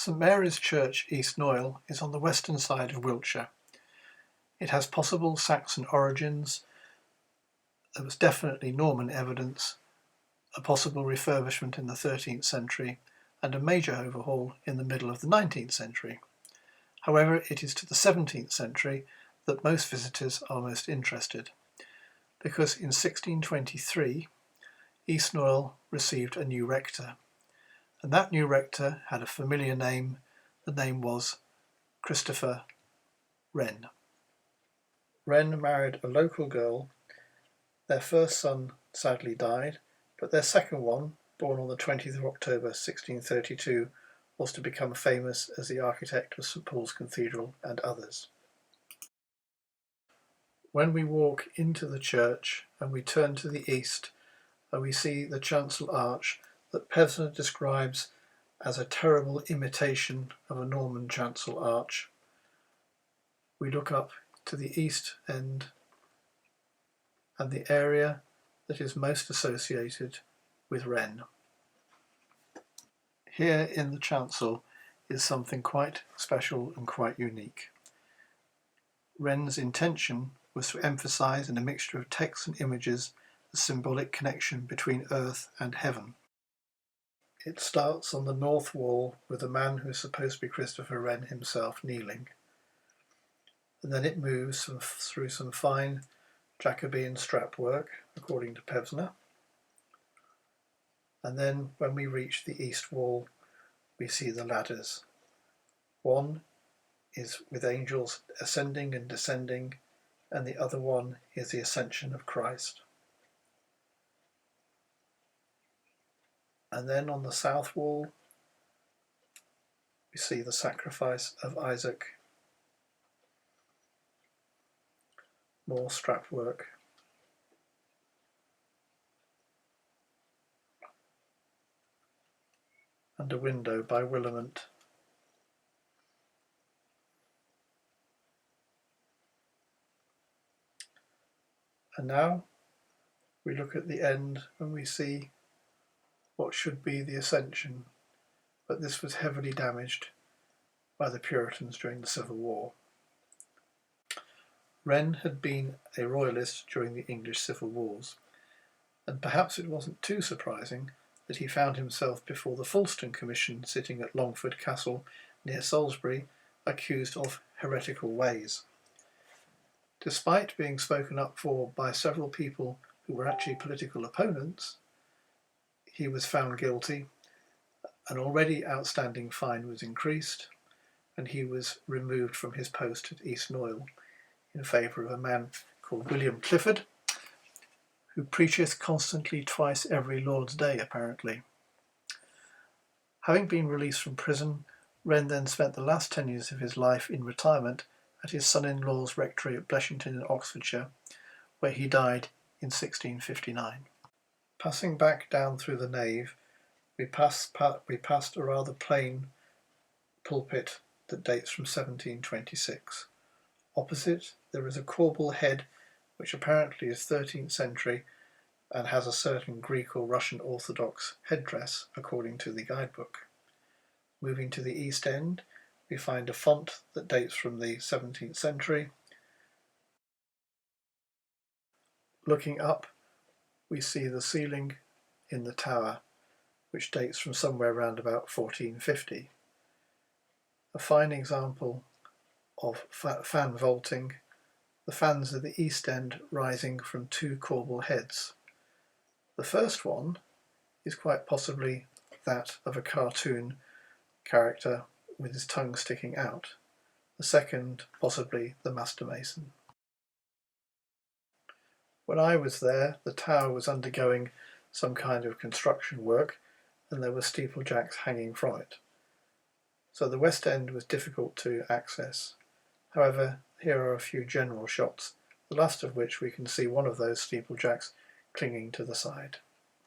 St Mary's Church, East Knoyle, is on the western side of Wiltshire. It has possible Saxon origins. There was definitely Norman evidence, a possible refurbishment in the 13th century, and a major overhaul in the middle of the 19th century. However, it is to the 17th century that most visitors are most interested, because in 1623 East Knoyle received a new rector, and that new rector had a familiar name. The name was Christopher Wren. Wren married a local girl. Their first son sadly died, but their second one, born on the 20th of October 1632, was to become famous as the architect of St Paul's Cathedral and others. When we walk into the church and we turn to the east, we see the chancel arch that Pevsner describes as a terrible imitation of a Norman chancel arch. We look up to the east end and the area that is most associated with Wren. Here in the chancel is something quite special and quite unique. Wren's intention was to emphasise in a mixture of text and images the symbolic connection between earth and heaven. It starts on the north wall with a man who is supposed to be Christopher Wren himself kneeling, and then it moves through some fine Jacobean strap work, according to Pevsner. And then when we reach the east wall, we see the ladders. One is with angels ascending and descending, and the other one is the ascension of Christ. And then on the south wall, we see the sacrifice of Isaac. More strap work. And a window by Willamant. And now we look at the end and we see what should be the Ascension, but this was heavily damaged by the Puritans during the Civil War. Wren had been a royalist during the English Civil Wars, and perhaps it wasn't too surprising that he found himself before the Fulston Commission sitting at Longford Castle near Salisbury, accused of heretical ways. Despite being spoken up for by several people who were actually political opponents, he was found guilty. An already outstanding fine was increased, and he was removed from his post at East Knoyle in favour of a man called William Clifford, who preacheth constantly twice every Lord's Day, apparently. Having been released from prison, Wren then spent the last 10 years of his life in retirement at his son-in-law's rectory at Bleshington in Oxfordshire, where he died in 1659. Passing back down through the nave, we passed a rather plain pulpit that dates from 1726. Opposite, there is a corbel head, which apparently is 13th century and has a certain Greek or Russian Orthodox headdress, according to the guidebook. Moving to the east end, we find a font that dates from the 17th century. Looking up, we see the ceiling in the tower, which dates from somewhere around about 1450. A fine example of fan vaulting, the fans at the east end rising from two corbel heads. The first one is quite possibly that of a cartoon character with his tongue sticking out. The second, possibly the master mason. When I was there, the tower was undergoing some kind of construction work, and there were steeplejacks hanging from it. So the west end was difficult to access. However, here are a few general shots, the last of which we can see one of those steeplejacks clinging to the side.